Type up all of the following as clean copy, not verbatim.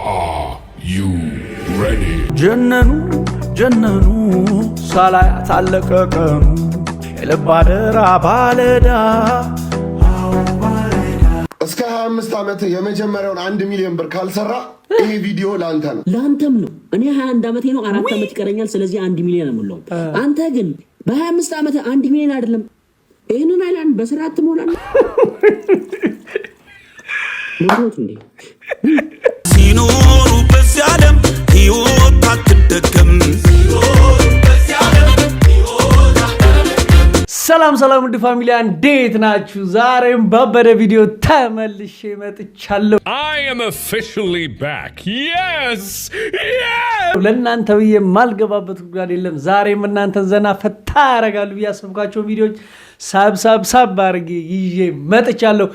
Are you ready? ጀነኑ ሳላያት አለቀ ቀኑ የልብ አደራ ባለዳ እስከ 25 ዓመት የመጀመሪያውን 1 ሚሊዮን ብር ካልሰራ ይሄ ቪዲዮ ላንተ ነው። ላንተም ነው። እኔ 21 ዓመቴ ነው፣ 4 ዓመት ይቀረኛል። ስለዚህ 1 ሚሊዮን ነው። አንተ ግን በ25 ዓመት 1 ሚሊዮን አይደለም። ይሄንን አይላንድ በስርዓት ትሞላለህ። ሞት እንዴ ሲኖሩ በዚህ ዓለም ሕይወት አትደገም። ሰላም ውድ ፋሚሊያ እንዴት ናችሁ? ዛሬም ባበደ ቪዲዮ ተመልሼ መጥቻለሁ። I am officially back. Yes! ለእናንተ ብዬ የማልገባበት ጉዳይ የለም። ዛሬም እናንተን ዘና ፈታ ያደርጋሉ ብዬ ያሰብኳቸው ቪዲዮዎች ሳብ አድርጌ ይዤ መጥቻለሁ።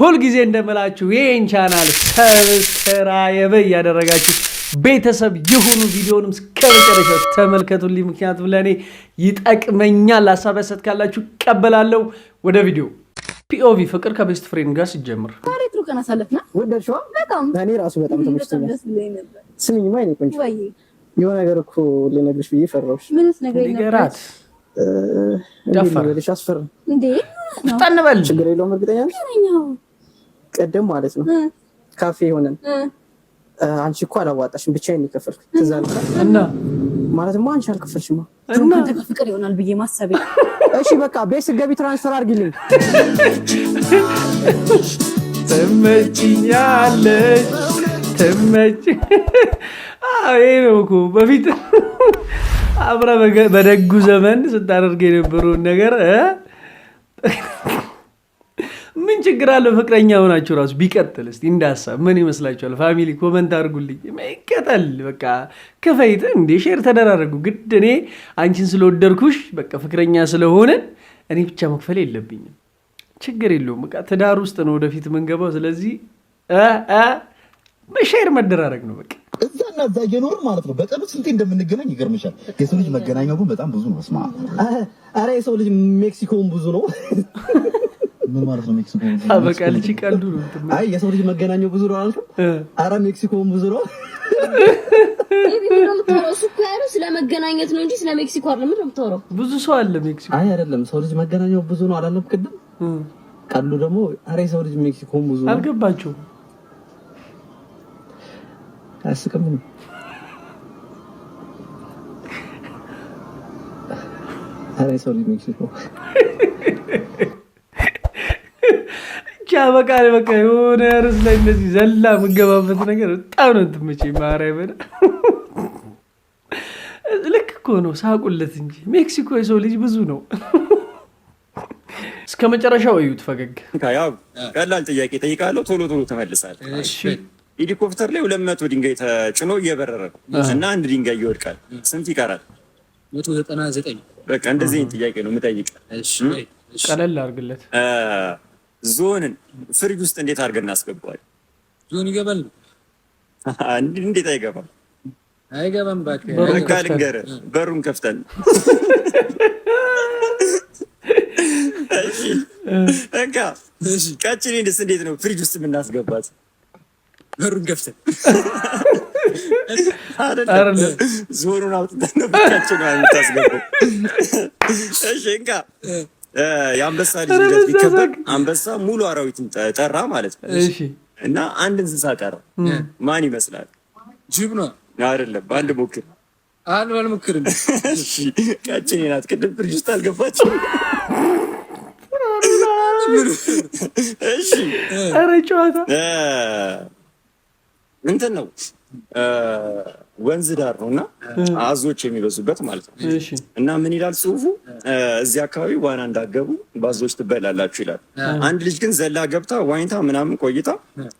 ሁልጊዜ እንደምላችሁ ይህን ቻናል ሰብስክራይብ እያደረጋችሁ ቤተሰብ የሆኑ ቪዲዮንም እስከመጨረሻው ተመልከቱልኝ። ምክንያቱም ለእኔ ይጠቅመኛል። ሀሳብ ያሰጥ ካላችሁ ቀበላለሁ። ወደ ቪዲዮ ፒኦቪ ፍቅር ከቤስት ፍሬንድ ጋር ሲጀምር እኔ ራሱ በጣም ተመችቶኛል። ስሚኝማ የእኔ ቆንጆ የሆነ ነገር እኮ ልነግርሽ ብዬ ፈራሁሽ። ንገራት። ደፋርሽ አስፈራ እንዴ? ጠንበል ችግር የለውም። እርግጠኛ ነሽ? ቀደም ማለት ነው ካፌ ሆነን አንቺ እኮ አላዋጣሽም ብቻዬን የከፈልኩት ትዝ አለሽ? እና ማለትማ አንቺ አልከፈልሽማ እና ፍቅር ይሆናል ብዬ ማሰብ። እሺ በቃ ቤት ስትገቢ ትራንስፈር አድርጊልኝ። ተመችኛለሽ ይሄ ነው እኮ በፊት አብረ በደጉ ዘመን ስታደርግ የነበረውን ነገር ምን ችግር አለው? ፍቅረኛ ሆናችሁ ራሱ ቢቀጥል እስቲ እንዳሳብ ምን ይመስላችኋል? ፋሚሊ ኮመንት አድርጉልኝ። ይቀጥል በቃ ከፈይተ እንደ ሼር ተደራረጉ። ግድ እኔ አንቺን ስለወደድኩሽ በቃ ፍቅረኛ ስለሆነን እኔ ብቻ መክፈል የለብኝም። ችግር የለውም። በቃ ትዳር ውስጥ ነው ወደፊት የምንገባው። ስለዚህ ሼር መደራረግ ነው በቃ። እዛና እዛ እየኖርን ማለት ነው። በቀኑ ስንቴ እንደምንገናኝ ይገርምሻል። የሰው ልጅ መገናኛው ግን በጣም ብዙ ነው። ስማ አረ የሰው ልጅ ሜክሲኮም ብዙ ነው። ምን ማለት ነው ሜክሲኮ? በቃ ልጅ ቀልዱ ነው። አይ የሰው ልጅ መገናኛው ብዙ ነው አልኩ። አረ ሜክሲኮም ብዙ ነው። እሱ እኮ ያለው ስለ መገናኘት ነው እንጂ ስለ ሜክሲኮ አይደለም የምታወራው። ብዙ ሰው አለ ሜክሲኮ። አይ አይደለም ሰው ልጅ መገናኛው ብዙ ነው አላለም ቅድም። ቀልዱ ደግሞ አረ የሰው ልጅ ሜክሲኮም ብዙ ነው። አልገባችሁም? አስቀም ነው። አረ የሰው ልጅ ሜክሲኮ በቃ የሆነ ርዕስ ላይ እንደዚህ ዘላ የምገባበት ነገር በጣም ነው እንትመቸኝ። ማርያምን ልክ እኮ ነው። ሳቁለት እንጂ ሜክሲኮ የሰው ልጅ ብዙ ነው። እስከ መጨረሻው እዩት። ፈገግ ያው ቀላል ጥያቄ ጠይቃለሁ፣ ቶሎ ትመልሳለህ። እሺ ሄሊኮፕተር ላይ 200 ድንጋይ ተጭኖ እየበረረ ነው እና አንድ ድንጋይ ይወድቃል። ስንት ይቀራል? 199። በቃ እንደዚህ ጥያቄ ነው የምጠይቀው። እሺ ቀለል አድርግለት። ዞንን ፍሪጅ ውስጥ እንዴት አድርገን እናስገባዋለን? ዞን ይገባል? እንዴት አይገባም? አይገባም ባክ። በቃ ልንገርህ፣ በሩን ከፍተን እሺ በቃ ቀጭኔንስ እንዴት ነው ፍሪጅ ውስጥ የምናስገባት? በሩን ከፍተን አይደለም፣ ዞኑን አውጥተን ነው ብቻችን የምታስገባው። እሺ እንካ የአንበሳ ልጅ ልደት ቢከበር አንበሳ ሙሉ አራዊትን ጠራ ማለት ነው። እሺ እና አንድ እንስሳ ቀረ። ማን ይመስላል? ጅብ ነው አይደለም? አንድ ሞክር። አልሞክርም። እሺ ቀጭኔ ናት። ቅድም ፍሪጅ ውስጥ አልገባችም። እሺ ኧረ ጨዋታ እንትን ነው ወንዝ ዳር ነውና አዞች የሚበዙበት ማለት ነው። እሺ እና ምን ይላል ጽሁፉ? እዚህ አካባቢ ዋና እንዳገቡ ባዞች ትበላላችሁ ይላል። አንድ ልጅ ግን ዘላ ገብታ ዋኝታ ምናምን ቆይታ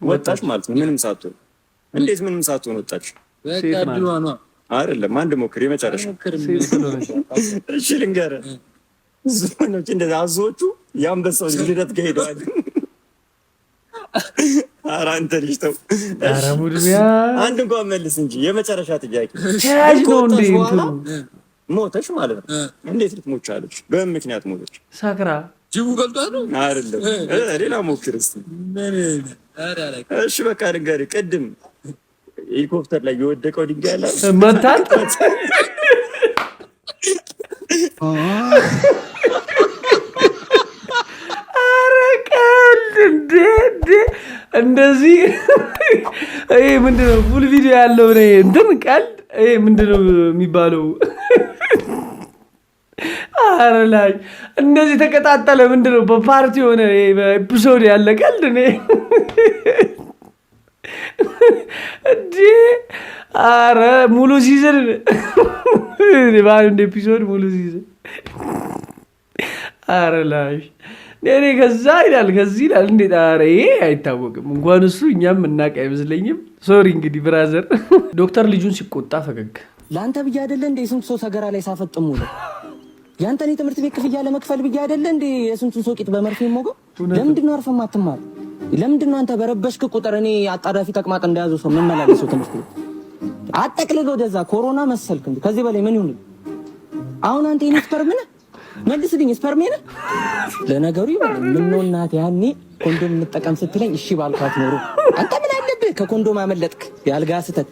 ወጣች ማለት ነው። ምንም ሳትሆን። እንዴት ምንም ሳትሆን ወጣች? በቃ ድሏ ነው አይደለም? አንድ ሞክር፣ የመጨረሻ። እሺ ልንገርህ፣ ዞኖች እንደዛ አዞቹ የአንበሳው ልደት ጋር ሄደዋል። ኧረ አንተ ልጅ ተው። ኧረ ሙድሚያ አንድ እንኳን መልስ እንጂ የመጨረሻ ጥያቄ። ተያዥ ነው እንዴ? ሞተች ማለት ነው። እንዴት ልትሞች አለች? በምን ምክንያት ሞተች? ሳክራ ጅቡ ገልጧት ነው አይደለም? ሌላ ሞክር እስኪ። እሺ በቃ ንገሪ። ቅድም ሄሊኮፕተር ላይ የወደቀው ድንጋይ አለ መታት እንደዚህ ይሄ ምንድነው? ፉል ቪዲዮ ያለው ነው እንትን ቀልድ። ይሄ ምንድነው የሚባለው? አረ ላይ እንደዚህ ተቀጣጠለ። ምንድነው በፓርቲ ሆነ በኤፒሶድ ያለ ቀልድ ነው እንዴ? አረ ሙሉ ሲዝን ባንድ ኤፒሶድ ሙሉ ሲዝን። አረ ላይ እኔ ከዛ ይላል ከዚህ ይላል። እንዴት? ኧረ ይሄ አይታወቅም። እንኳን እሱ እኛም እናውቅ አይመስለኝም። ሶሪ እንግዲህ ብራዘር። ዶክተር ልጁን ሲቆጣ ፈገግ። ለአንተ ብዬ አይደለ እንዴ ስንት ሰው ሰገራ ላይ ሳፈጥሙ ነው? ያንተን የትምህርት ቤት ክፍያ ለመክፈል ብዬ አይደለ እንዴ የስንቱን ሰው ቂጥ በመርፌ ሞገው? ለምንድን ነው አርፈህ ማትማር? ለምንድን ነው አንተ በረበሽክ ቁጥር እኔ አጣዳፊ ተቅማጥ እንደያዘው ሰው መመላለሰው? ትምህርት ቤት አጠቅልሎ ወደዛ ኮሮና መሰልክ እንዴ? ከዚህ በላይ ምን ይሁን? አሁን አንተ የኔ ስፐርም ነህ? መልስልኝ፣ ስፐርም ነህ? ለነገሩ ይበል ምን ነው እናት ያኔ ኮንዶም እንጠቀም ስትለኝ እሺ ባልካት ኖሮ አንተ ምን አለብህ? ከኮንዶም አመለጥክ። ያልጋ ስተት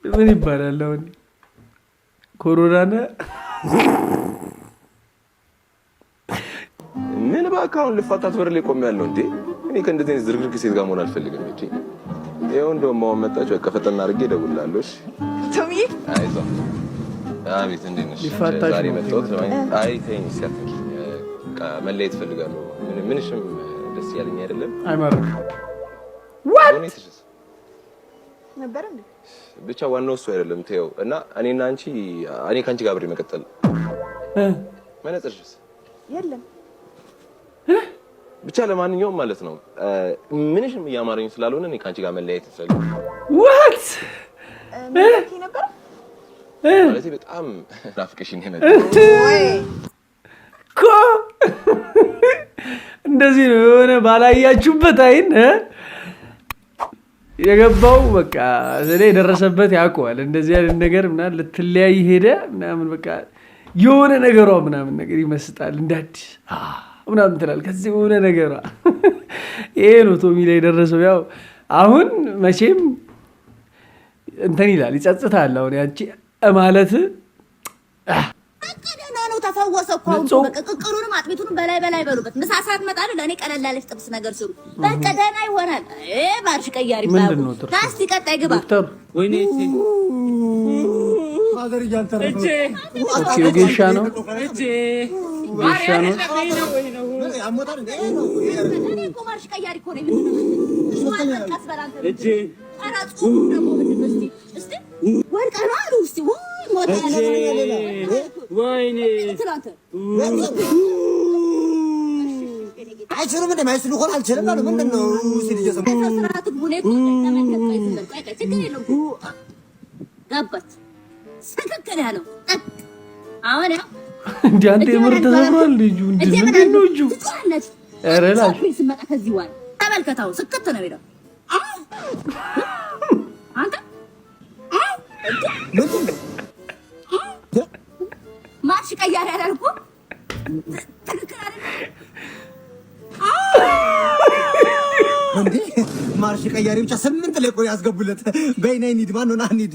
ምን ይባላል አሁን? ኮሮና ምን ባካውን ልፋታት ወር ላይ ቆሜያለሁ እንዴ? እኔ ከእንደዚህ አይነት ዝርግርግ ሴት ጋር መሆን አልፈልግም እንጂ ይሄው እንደውም አሁን መጣች። በቃ ፈጠና አድርጌ እደውላለሁ። እሺ ቶሚ፣ አይዞህ። አቤት፣ እንዴት ነሽ? ዛሬ መጣሁት። አይ ተይኝ፣ ሲያትኝ በቃ መለየት እፈልጋለሁ። ምንሽም ደስ ያለኝ አይደለም። አይማርም ዋት ነበር እንዴ? ብቻ ዋናው እሱ አይደለም። ተይው እና እኔና አንቺ እኔ ካንቺ ጋር አብሬ መቀጠል መነጽርሽስ የለም ብቻ ለማንኛውም ማለት ነው ምንሽም እያማረኝ ስላልሆነ እኔ ካንቺ ጋር መለያየት እፈልጋለሁ። ዋት ምን ነበር ማለት በጣም ናፍቀሽኝ ነበር እኮ እንደዚህ ነው የሆነ ባላያችሁበት አይን የገባው በቃ ዘለ የደረሰበት ያውቀዋል። እንደዚህ አይነት ነገር ምናምን ልትለያይ ሄደ ምናምን በቃ የሆነ ነገሯ ምናምን ነገር ይመስጣል እንዳዲስ ምናምን ትላለህ። ከዚህ የሆነ ነገሯ ይሄ ነው ቶሚ ላይ የደረሰው። ያው አሁን መቼም እንትን ይላል ይጸጽታል። አሁን ያቺ ማለት አቀደና ነው ተፈወሰ እኮ በቃ ቅቅሉንም አጥሚቱንም በላይ በሉበት። ምሳ ሰዓት መጣሉ ለኔ ቀለል ያለች ጥብስ ነገር ስሩ በቃ ደህና ይሆናል። ማርሽ ቀያሪ ባቡ ታስቲ ቀጣይ ግባ ወይኔ ማዘር እያልተረፈ ኦኬ ጌሻ ነው ጌሻ ነው አሞታል እንዴ ነው እኔ እኮ ማርሽ ቀያሪ እኮ ነኝ። ምን ነው ቀስበራንተ እጄ አራጽ ደግሞ እስቲ እስቲ ወርቃ ነው አሉ እስቲ ሞታ ወይኔ አይችልም እንደ ማይስሉ ሆነ አልችልም አሉ። ምንድነው ሲል እየሰማ ተስራት ጉኔ እኮ ተመልከት ይዘልቃይ ችግር የለውም ገባት ሰከከለ ያለው አሁን እንዴ አንተ የምር ተሰብሯል ልጁ እንዴ ነው ልጁ አረላሽ ሲመጣ ከዚህ ዋል ተመልከታው ስከተ ነው ይለው አንተ ማርሽ ቀያሪ ያላልኩ ትክክል አይደል እንዴ? ማርሽ ቀያሪ ብቻ 8 ላይ ቆይ ያስገቡለት። በይነይ ኒድ ማን ነው ናኒድ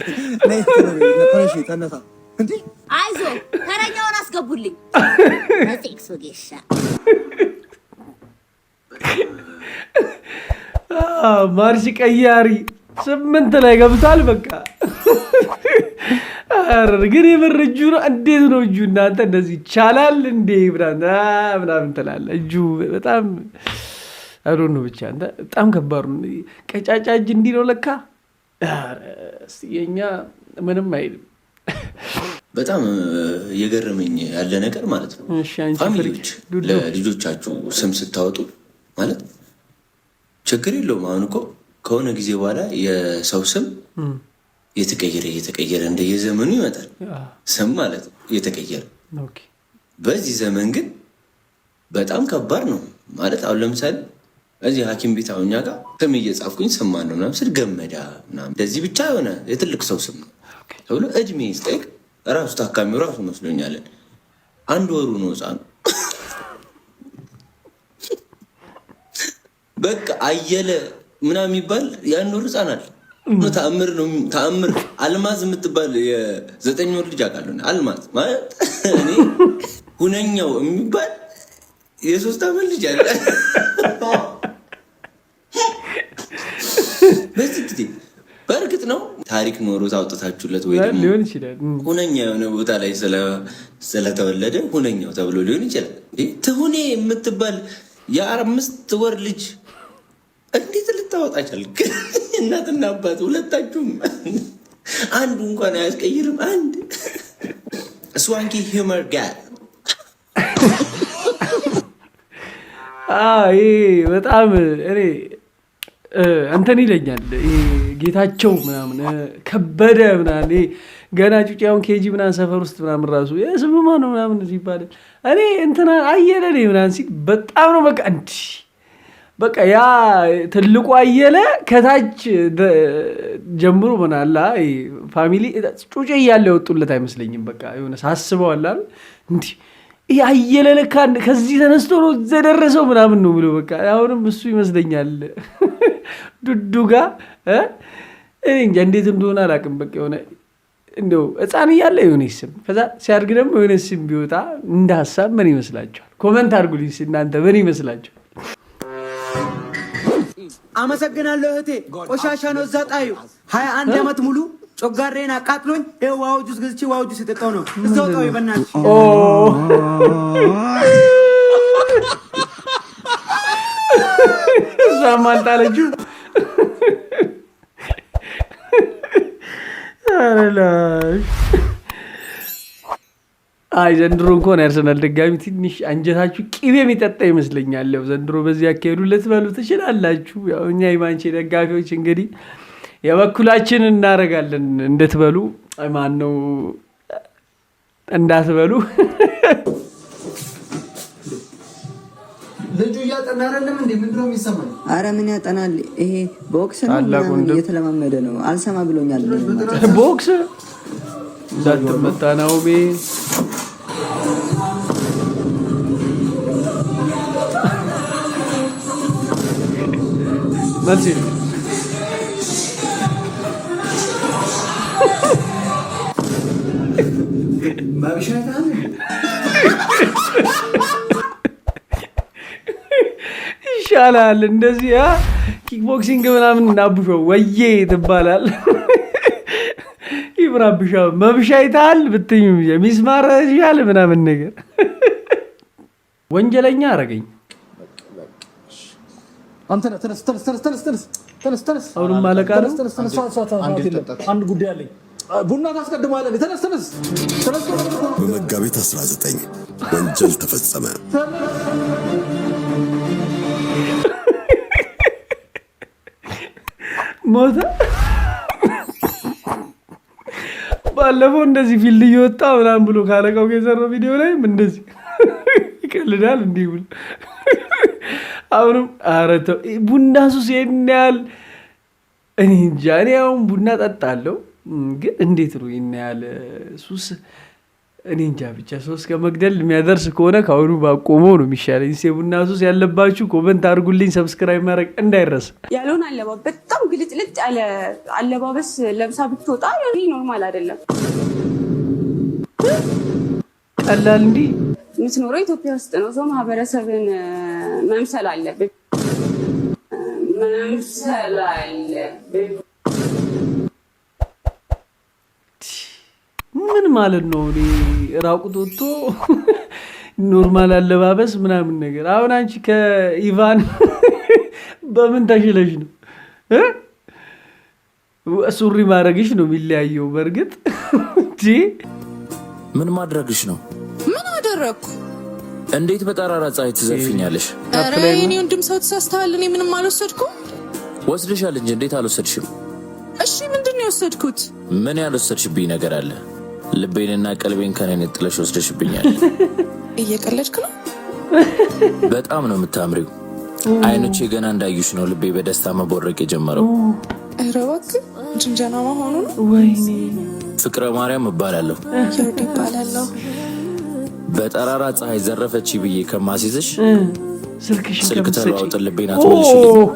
ነይ ተነሽ ተነሳ እንዴ አይዞ ተረኛውን አስገቡልኝ። አጥቅሶ ጌሻ ማርሽ ቀያሪ 8 ላይ ገብቷል። በቃ አረ ግን የምር እጁ ነው። እንዴት ነው እጁ? እናንተ እንደዚህ ይቻላል እንዴ? ምናምን ትላለህ። እጁ በጣም አሮን ነው። ብቻ አንተ በጣም ከባድ ነው። ቀጫጫ እጅ እንዲህ ነው ለካ። የኛ ምንም አይልም። በጣም የገረመኝ ያለ ነገር ማለት ነው ፋሚሊዎች ለልጆቻችሁ ስም ስታወጡ ማለት ችግር የለውም። አሁን እኮ ከሆነ ጊዜ በኋላ የሰው ስም እየተቀየረ እንደየዘመኑ ይመጣል። ስም ማለት ነው እየተቀየረ። በዚህ ዘመን ግን በጣም ከባድ ነው ማለት አሁን ለምሳሌ እዚህ ሐኪም ቤት አሁን እኛ ጋር ስም እየጻፍኩኝ ስም ማን ነው ምናምን ስል ገመዳ ምናምን እንደዚህ ብቻ የሆነ የትልቅ ሰው ስም ነው ተብሎ እድሜ ስጠይቅ ራሱ ታካሚው ራሱ መስሎኛለን 1 ወሩ ነው ህፃኑ። በቃ አየለ ምናምን የሚባል የ1 ወር ህፃን አለ። ተአምር ነው ተአምር። አልማዝ የምትባል የ9 ወር ልጅ አውቃለሁ። አልማዝ ማለት እኔ ሁነኛው የሚባል የ3 ዓመት ልጅ አለ። በዚህ ጊዜ በእርግጥ ነው ታሪክ ኖሮት አውጥታችሁለት ወይ ደግሞ ሊሆን ይችላል ሁነኛ የሆነ ቦታ ላይ ስለተወለደ ሁነኛው ተብሎ ሊሆን ይችላል። ትሁኔ የምትባል የ5 ወር ልጅ እንዴት ልታወጣ ቻልክ? እናትና አባት ሁለታችሁም አንዱ እንኳን አያስቀይርም። አንድ ስዋንኪ ሂውመር ጋር ይሄ በጣም እኔ እንትን ይለኛል። ጌታቸው ምናምን ከበደ ምናምን ገና ጩጫውን ኬጂ ምናምን ሰፈር ውስጥ ምናምን ራሱ ስምማ ነው ምናምን ሲባል እኔ እንትና አየለ ምናምን ሲል በጣም ነው በቃ እንዲህ በቃ ያ ትልቁ አየለ ከታች ጀምሮ ምናላ ፋሚሊ ጩጬ እያለ የወጡለት አይመስለኝም። በቃ የሆነ ሳስበው አላል እንዲህ አየለ ለካ ከዚህ ተነስቶ ነው ዘደረሰው ምናምን ነው ብሎ በቃ አሁንም እሱ ይመስለኛል ዱዱጋ እንጃ እንዴት እንደሆነ አላውቅም። በቃ የሆነ እንደው ህፃን እያለ የሆነ ስም ከዛ ሲያድግ ደግሞ የሆነ ስም ቢወጣ እንደ ሀሳብ ምን ይመስላችኋል? ኮመንት አድርጉልኝ እናንተ ምን ይመስላችኋል? አመሰግናለሁ እህቴ። ቆሻሻ ነው እዛ ጣዩ 21 ዓመት ሙሉ ጮጋሬን አቃጥሎኝ ዋው ጁስ ገዝቼ ዋው ጁስ የጠጣው ነው። እዛው ጣዩ በእናትሽ እሷም አልጣለችው። አይ ዘንድሮ እንኳን ያርሰናል ደጋሚ ትንሽ አንጀታችሁ ቂቤ የሚጠጣ ይመስለኛል። ያው ዘንድሮ በዚህ ያካሄዱ ልትበሉ ትችላላችሁ። ያው እኛ የማንቼ ደጋፊዎች እንግዲህ የበኩላችን እናደርጋለን እንድትበሉ። ማን ነው እንዳትበሉ። ልጁ እያጠና አይደለም እንዴ? ምንድን ነው የሚሰማኝ? አረ ምን ያጠናል? ይሄ ቦክስ ነው ምናምን እየተለማመደ ነው። አልሰማ ብሎኛል። ቦክስ እንዳትመታ ናውሜ መልሲ ማብሻታን ይሻላል እንደዚህ ኪክቦክሲንግ ምናምን እናብሸው ወዬ ትባላል። ይብራብሻ መብሻ ይታል ብትኝ ሚስማር ይሻል ምናምን ነገር ወንጀለኛ አረገኝ። አንተ ተነስ ተነስ ተነስ ተነስ ተነስ ተነስ ተነስ አሁንም ማለቃ ነው። አንድ ጉዳይ አለኝ። ቡና ታስቀድማለህ። ተነስ ተነስ ተነስ። በመጋቢት 19 ወንጀል ተፈጸመ። ሞተ። ባለፈው እንደዚህ ፊልድ እየወጣ ምናምን ብሎ ካለቃው የሰራው ቪዲዮ ላይም እንደዚህ ይቀልዳል እንዲህ ብሎ አሁንም ኧረ ተው ቡና ሱስ ይሄን ያህል እኔ እንጃ። እኔ አሁን ቡና ጠጣለሁ ግን እንዴት ነው ይሄን ያህል ሱስ? እኔ እንጃ። ብቻ ሱስ ከመግደል የሚያደርስ ከሆነ ከአሁኑ ባቆመው ነው የሚሻለኝ። ቡና ሱስ ያለባችሁ ኮመንት አድርጉልኝ፣ ሰብስክራይብ ማድረግ እንዳይረሳ። ያለውን አለባበስ በጣም ግልጽልጭ ያለ አለባበስ ለብሳ ብትወጣ ኖርማል አይደለም። ቀላል እንዲህ የምትኖረው ኢትዮጵያ ውስጥ ነው። ሰው ማህበረሰብን መምሰል አለብን መምሰል አለብን። ምን ማለት ነው? ራቁት ወጥቶ ኖርማል አለባበስ ምናምን ነገር። አሁን አንቺ ከኢቫን በምን ተሽለሽ ነው? ሱሪ ማድረግሽ ነው የሚለያየው። በእርግጥ ምን ማድረግሽ ነው? ምን አደረግኩ? እንዴት በጠራራ ፀሐይ ትዘርፊኛለሽ? ኧረ የኔ ወንድም ሰው ተሳስተሃል። እኔ ምንም አልወሰድኩም። ወስድሻል እንጂ እንዴት አልወሰድሽም? እሺ ምንድን ነው የወሰድኩት? ምን ያልወሰድሽብኝ ነገር አለ? ልቤንና ቀልቤን ከኔ ጥለሽ ወስደሽብኛል። እየቀለድክ ነው? በጣም ነው የምታምሪው። አይኖቼ ገና እንዳዩሽ ነው ልቤ በደስታ መቦረቅ የጀመረው። ኧረ እባክህ ጅንጀና መሆኑ ነው። ወይኔ ፍቅረ ማርያም እባላለሁ። ይወድ እባላለሁ። በጠራራ ፀሐይ ዘረፈች ብዬ ከማስይዝሽ ስልክሽን ስልክ ከፍተሽ ተለዋውጥልብኝ አትመልሽልኝ።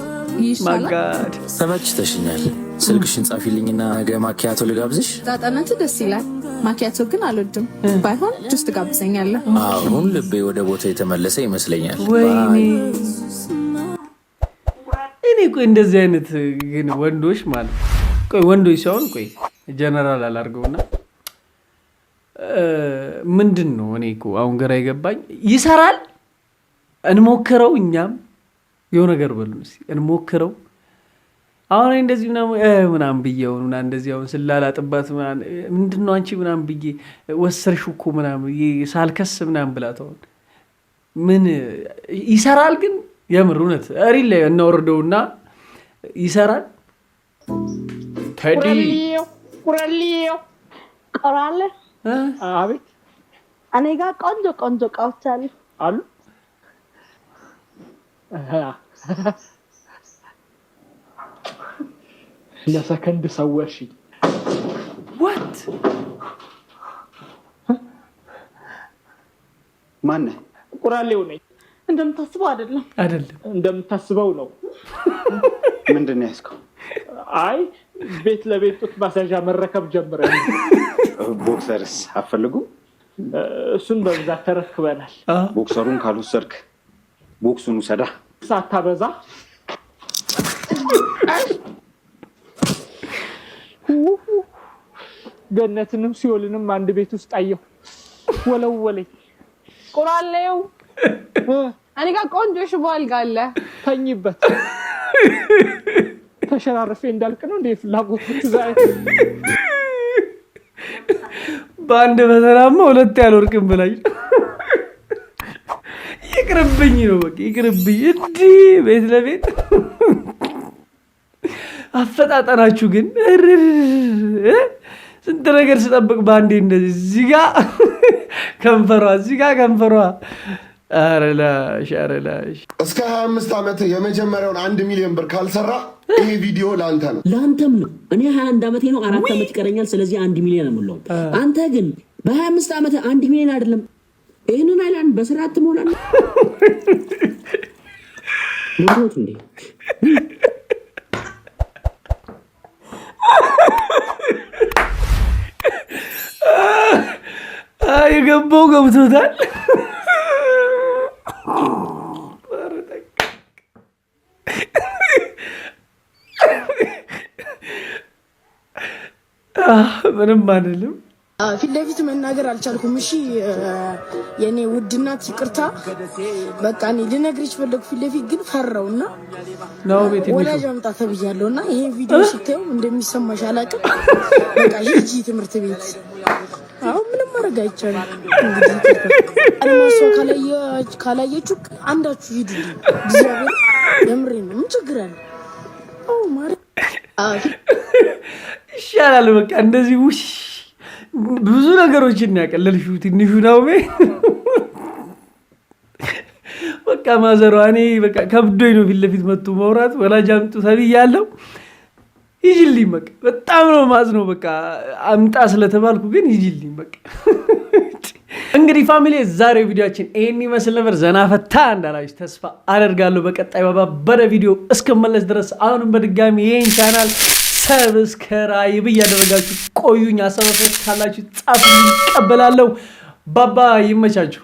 ይሻላል። ተመችተሽኛል። ስልክሽን ጻፊልኝና ነገ ማኪያቶ ልጋብዝሽ። ጣጣነቱ ደስ ይላል። ማኪያቶ ግን አልወድም። ባይሆን ጁስ ትጋብዘኛለህ። አሁን ልቤ ወደ ቦታ የተመለሰ ይመስለኛል። ወይኔ እኔ ቆይ እንደዚህ አይነት ግን ወንዶች ማለት ቆይ ወንዶች ሲሆን ቆይ ጀነራል አላርገውና ምንድን ነው እኔ እኮ አሁን ግራ ይገባኝ። ይሰራል እንሞክረው፣ እኛም የሆነ ነገር በሉን እስኪ እንሞክረው። አሁን እንደዚህ ምናምን ብዬው እና እንደዚህ አሁን ስላላጥባት ምንድን ነው አንቺ ምናምን ብዬ ወሰርሽው እኮ ምናምን ሳልከስ ምናምን ብላት አሁን ምን ይሰራል ግን የምር እውነት ሪል ላይ እናወርደውና ይሰራል። ታዲ ቁራሊዮ ቆራለ አቤት እኔ ጋር ቆንጆ ቆንጆ እቃዎች አሉ። ለሰከንድ ሰወርሽኝ። ዋት ማነህ? ቁራሌው ነኝ። እንደምታስበው አይደለም። እንደምታስበው ነው። ምንድን ነው ያዝከው? አይ ቤት ለቤት ጡት ማሳዣ መረከብ ጀምረን። ቦክሰርስ አፈልጉ? እሱን በብዛት ተረክበናል። ቦክሰሩን ካልወሰድክ ቦክሱን ውሰዳ። ሳታበዛ ገነትንም ሲኦልንም አንድ ቤት ውስጥ አየሁ። ወለወለኝ። ቁራሌው እኔ ጋር ቆንጆ ሽቦ አልጋ አለ። ተኝበት። ተሸራርፌ እንዳልክ ነው እንደ ፍላጎት ዛሬ በአንድ በተራማ ሁለት ያልወርቅም ብላኝ ይቅርብኝ ነው በቃ ይቅርብኝ። እንዲ ቤት ለቤት አፈጣጠናችሁ ግን ስንት ነገር ስጠብቅ በአንዴ እንደዚህ እዚህ ጋር ከንፈሯ አረላሽ እስከ 25 ዓመት የመጀመሪያውን 1 ሚሊዮን ብር ካልሰራ ይሄ ቪዲዮ ላንተ ነው። ላንተም ነው። እኔ 21 ዓመቴ ነው፣ 4 ዓመት ይቀረኛል። ስለዚህ 1 ሚሊዮን አሞላው። አንተ ግን በ25 ዓመት 1 ሚሊዮን አይደለም ይሄንን አይላንድ በስርዓት ትሞላለህ። ሞት እንዴ የገባው ገብቶታል። ምንም አይደለም። ፊት ለፊት መናገር አልቻልኩም። እሺ የኔ ውድናት ይቅርታ። በቃ እኔ ልነግርሽ ፈለኩ ፊት ለፊት ግን ፈራውና ነው ቤት ወላጅ አምጣ ተብያለሁና ይሄ ቪዲዮ ስታዩ እንደሚሰማሽ አላውቅም። በቃ ሂጂ ትምህርት ቤት። አሁን ምንም ማድረግ አይቻልም። አለማሷ ካላየችው አንዳችሁ ሂዱ። እግዚአብሔር የምሬን ነው። ምን ችግር አለ? ኦ ማሪ ይሻላል። በቃ እንደዚህ ውሽ ብዙ ነገሮችን ያቀለልሽው ትንሹ ነው። በቃ ማዘሯ እኔ በቃ ከብዶኝ ነው ፊት ለፊት መጥቶ ማውራት። ወላጅ አምጡ ተብያለሁ። ይጅልኝ በቃ በጣም ነው ማዝነው። በቃ አምጣ ስለተባልኩ ግን ይጅልኝ በቃ። እንግዲህ ፋሚሊ ዛሬ ቪዲዮአችን ይሄን ይመስል ነበር። ዘና ፈታ እንዳላችሁ ተስፋ አደርጋለሁ። በቀጣይ በባበረ ቪዲዮ እስከመለስ ድረስ አሁንም በድጋሚ ይሄን ቻናል ሰብስክራይብ እያደረጋችሁ ቆዩኝ። ሀሳብ ካላችሁ ጻፉ፣ እቀበላለሁ። ባባ ይመቻችሁ።